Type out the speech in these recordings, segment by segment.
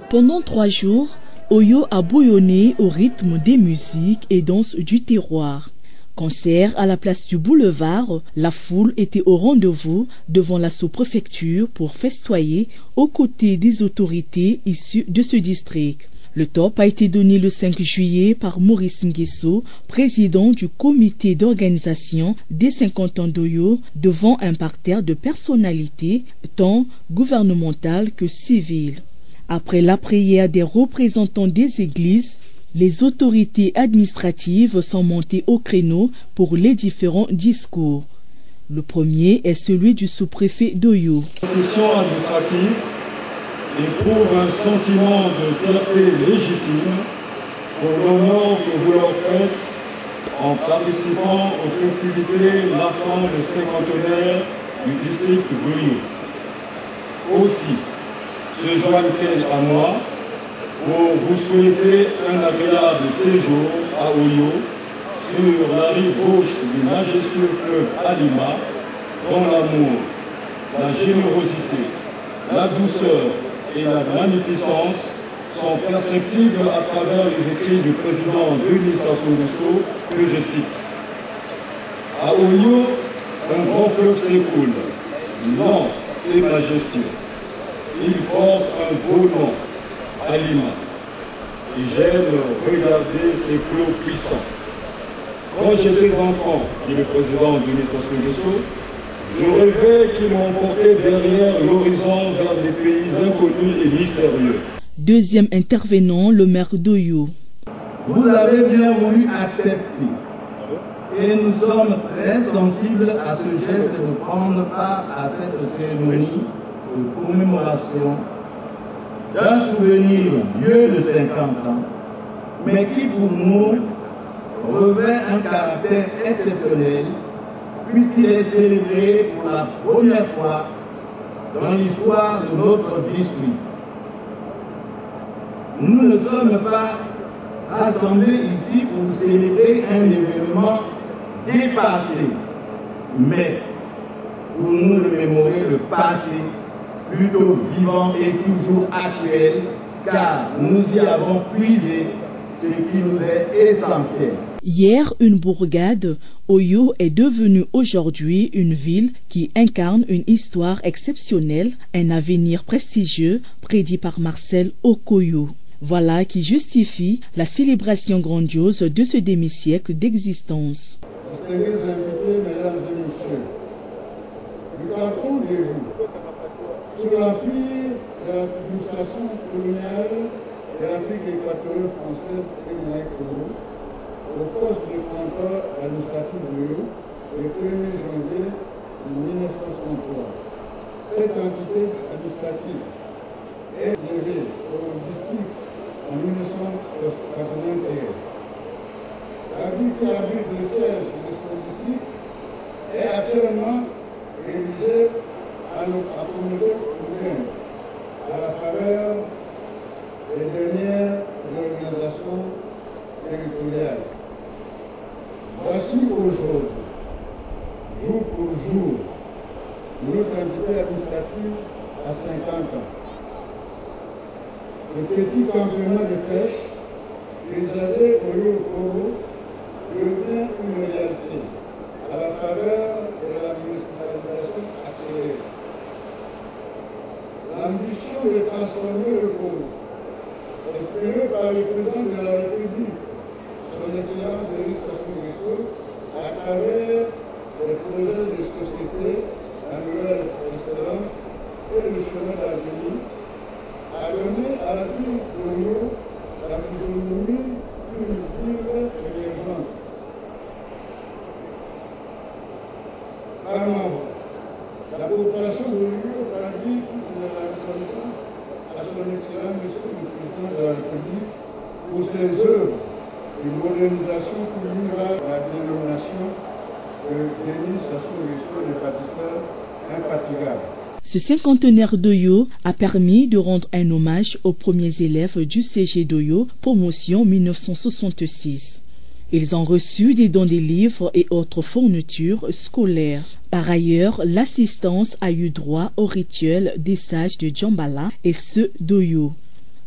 Pendant 3 jours, Oyo a bouillonné au rythme des musiques et danses du terroir. Concert à la place du boulevard, la foule était au rendez-vous devant la sous-préfecture pour festoyer aux côtés des autorités issues de ce district. Le top a été donné le 5 juillet par Maurice Nguesso, président du comité d'organisation des 50 ans d'Oyo, devant un parterre de personnalités tant gouvernementales que civiles. Après la prière des représentants des églises, les autorités administratives sont montées au créneau pour les différents discours. Le premier est celui du sous-préfet d'Oyo. L'institution administrative éprouve un sentiment de fierté légitime pour l'honneur que vous leur faites en participant aux festivités marquant le cinquantenaire du district d'Oyo. Aussi, se joignent-elles à moi pour vous souhaiter un agréable séjour à Oyo, sur la rive gauche du majestueux fleuve Alima, dont l'amour, la générosité, la douceur et la magnificence sont perceptibles à travers les écrits du président Denis Sassou Nguesso, que je cite. À Oyo, un grand fleuve s'écoule, lent et majestueux. Il porte un beau nom, Alima, et j'aime regarder ses flots puissants. Quand j'étais enfant, dit le président Denis Sassou Nguesso, je rêvais qu'ils m'emportaient derrière l'horizon vers des pays inconnus et mystérieux. Deuxième intervenant, le maire d'Oyo. Vous avez bien voulu accepter et nous sommes très sensibles à ce geste de prendre part à cette cérémonie de commémoration d'un souvenir vieux de 50 ans, mais qui pour nous revêt un caractère exceptionnel puisqu'il est célébré pour la première fois dans l'histoire de notre district. Nous ne sommes pas rassemblés ici pour célébrer un événement dépassé, mais pour nous remémorer le passé, plutôt vivant et toujours actuel, car nous y avons puisé ce qui nous est essentiel. Hier, une bourgade, Oyo est devenue aujourd'hui une ville qui incarne une histoire exceptionnelle, un avenir prestigieux prédit par Marcel Okoyo. Voilà qui justifie la célébration grandiose de ce demi-siècle d'existence. Distingués invités, mesdames et messieurs, nous partons de vous sur l'empire de l'administration coloniale de l'Afrique équatoriale française et Moyen-Congo, au poste de compteur administratif de l'Oyo, le 1er janvier 1963. Cette entité administrative est levée au district en 1981. La ville qui abrite le siège de ce district est actuellement érigée à la communauté urbaine à la faveur des dernières organisations territoriales. Voici aujourd'hui, jour pour jour, notre entité administrative à 50 ans. Le petit campement de pêche, paysager Oyo-Okoro, devient une réalité à la faveur de la municipalisation accélérée. L'ambition de transformer le Congo, exprimée par le président de la République, son Excellence Denis Sassou Nguesso, à travers les projets de société, la nouvelle excellence et le chemin d'avenir, a donné à la ville d'Oyo la physionomie d'une ville émergente. Vraiment, la population d'Oyo traduit la reconnaissance à son Excellence Monsieur le Président de la République pour ses œuvres de modernisation qui lui va la dénomination de Denis Sassou Nguesso, le bâtisseur infatigable. Ce cinquantenaire d'Oyo a permis de rendre un hommage aux premiers élèves du CG d'Oyo, promotion 1966. Ils ont reçu des dons de livres et autres fournitures scolaires. Par ailleurs, l'assistance a eu droit au rituel des sages de Djambala et ceux d'Oyo.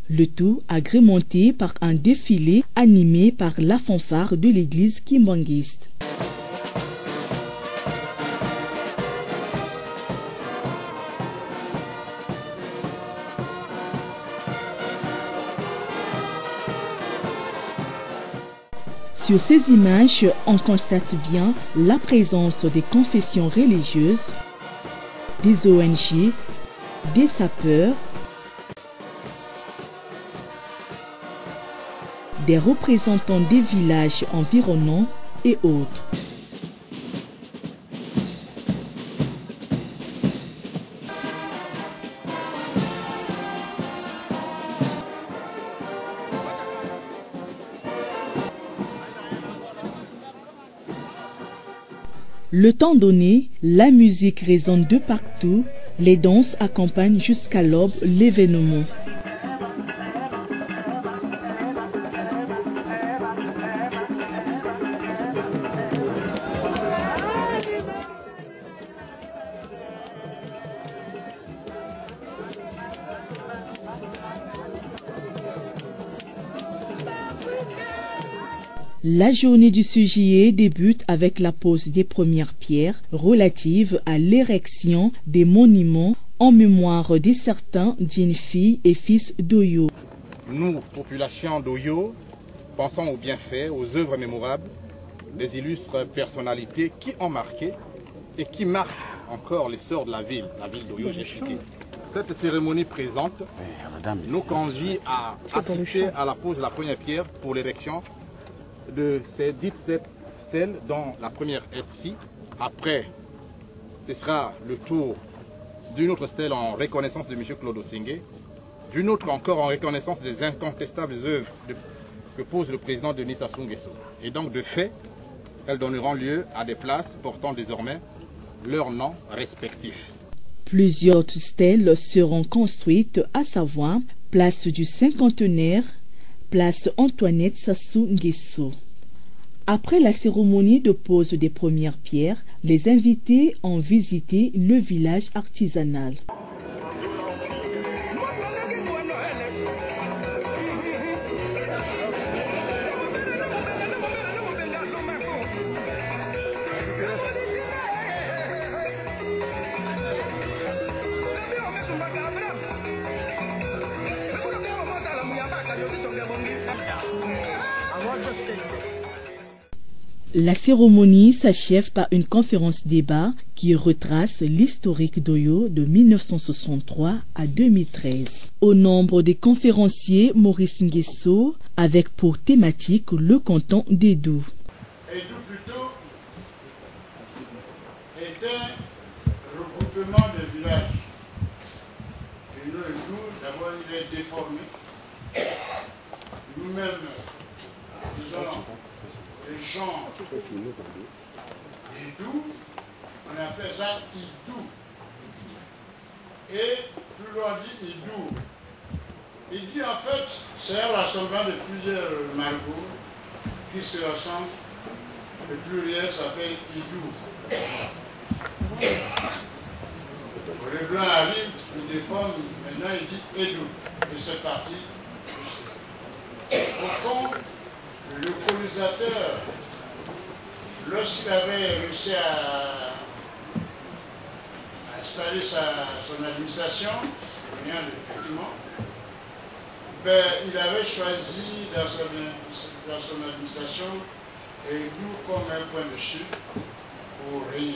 Le tout agrémenté par un défilé animé par la fanfare de l'église kimbanguiste. Sur ces images, on constate bien la présence des confessions religieuses, des ONG, des sapeurs, des représentants des villages environnants et autres. Le temps donné, la musique résonne de partout, les danses accompagnent jusqu'à l'aube l'événement. La journée du 6 juillet débute avec la pose des premières pierres relatives à l'érection des monuments en mémoire de certains d'une fille et fils d'Oyo. Nous, population d'Oyo, pensons aux bienfaits, aux œuvres mémorables des illustres personnalités qui ont marqué et qui marquent encore l'essor de la ville d'Oyo, j'ai cité. Cette cérémonie présente nous conduit à assister à la pose de la première pierre pour l'érection de ces dites stèles, dont la première est ici. Après, ce sera le tour d'une autre stèle en reconnaissance de M. Claude Osengue, d'une autre encore en reconnaissance des incontestables œuvres que pose le président Denis Sassou Nguesso. Et donc, de fait, elles donneront lieu à des places portant désormais leurs noms respectifs. Plusieurs autres stèles seront construites, à savoir place du Cinquantenaire, place Antoinette Sassou Nguesso. Après la cérémonie de pose des premières pierres, les invités ont visité le village artisanal. La cérémonie s'achève par une conférence-débat qui retrace l'historique d'Oyo de 1963 à 2013. Au nombre des conférenciers, Maurice Nguesso, avec pour thématique le canton d'Edou. Edou plutôt est un regroupement de villages. Et nous, Edou, d'abord, il est déformé. Nous-mêmes, disons, les gens d'Edou, on appelle ça Idou. Et plus loin, on dit Idou. Idou, en fait, c'est un rassemblement de plusieurs margots qui se rassemblent. Le pluriel s'appelle Idou. Le blanc arrive, il déforme, maintenant il dit Edou. Et c'est parti. Au fond, le colonisateur, lorsqu'il avait réussi à installer son administration, effectivement, ben, il avait choisi dans son administration Edou comme un point de chute pour régner.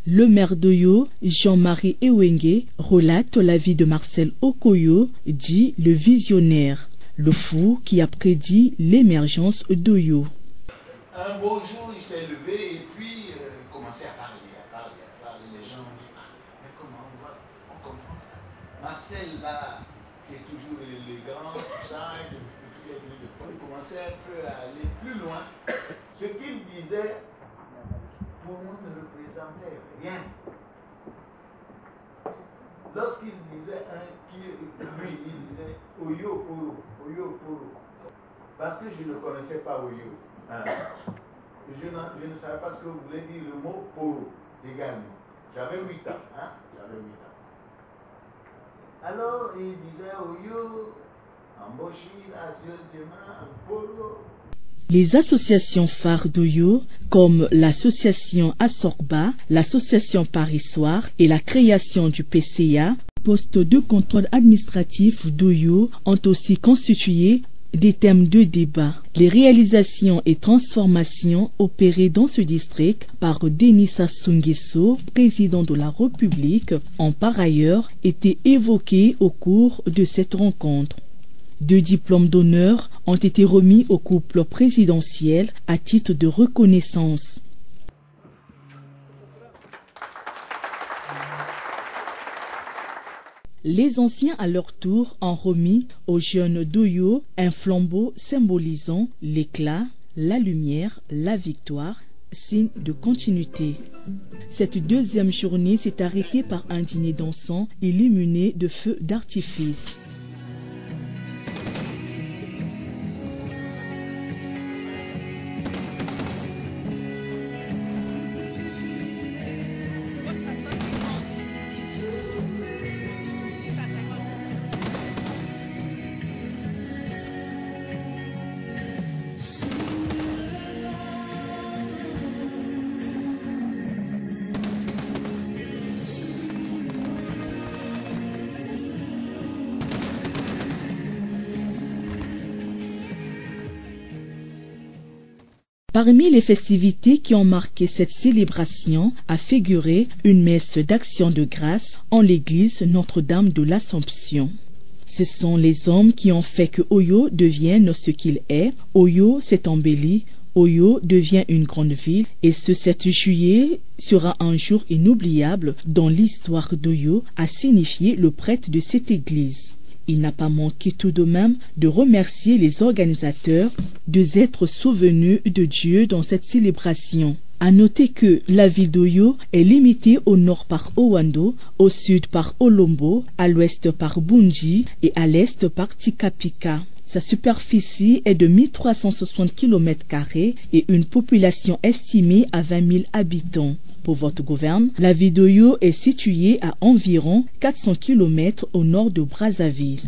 Le maire d'Oyo, Jean-Marie Ewenge, relate la vie de Marcel Okoyo, dit le visionnaire, le fou qui a prédit l'émergence d'Oyo. Un beau jour, il s'est levé et puis commençait à parler. Les gens ont dit, ah, mais comment on comprend. Marcel, là, qui est toujours élégant, tout ça, depuis qu'il est venu de Paul, il commençait un peu à aller plus loin. Ce qu'il disait, pour moi, ne représentait rien. Lorsqu'il disait lui, il disait Oyo Poro, Oyo Poro. Parce que je ne connaissais pas Oyo. Je ne savais pas ce que vous voulez dire le mot poro également. J'avais 8 ans. Hein? J'avais 8 ans. Alors, il disait Oyo, Amboshi, Asiotema, Poro. Les associations phares d'Oyo, comme l'association Assorba, l'association Paris Soir et la création du PCA, poste de contrôle administratif d'Oyo, ont aussi constitué des thèmes de débat. Les réalisations et transformations opérées dans ce district par Denis Sassou Nguesso, président de la République, ont par ailleurs été évoquées au cours de cette rencontre. 2 diplômes d'honneur ont été remis au couple présidentiel à titre de reconnaissance. Les anciens, à leur tour, ont remis aux jeunes d'Oyo un flambeau symbolisant l'éclat, la lumière, la victoire, signe de continuité. Cette deuxième journée s'est arrêtée par un dîner dansant illuminé de feux d'artifice. Parmi les festivités qui ont marqué cette célébration a figuré une messe d'action de grâce en l'église Notre-Dame de l'Assomption. Ce sont les hommes qui ont fait que Oyo devienne ce qu'il est. Oyo s'est embelli, Oyo devient une grande ville et ce 7 juillet sera un jour inoubliable dans l'histoire d'Oyo, a signifié le prêtre de cette église. Il n'a pas manqué tout de même de remercier les organisateurs de s'être souvenus de Dieu dans cette célébration. À noter que la ville d'Oyo est limitée au nord par Owando, au sud par Olombo, à l'ouest par Bunji et à l'est par Tikapika. Sa superficie est de 1360 km² et une population estimée à 20 000 habitants. Pour votre gouverne, la ville d'Oyo est située à environ 400 km au nord de Brazzaville.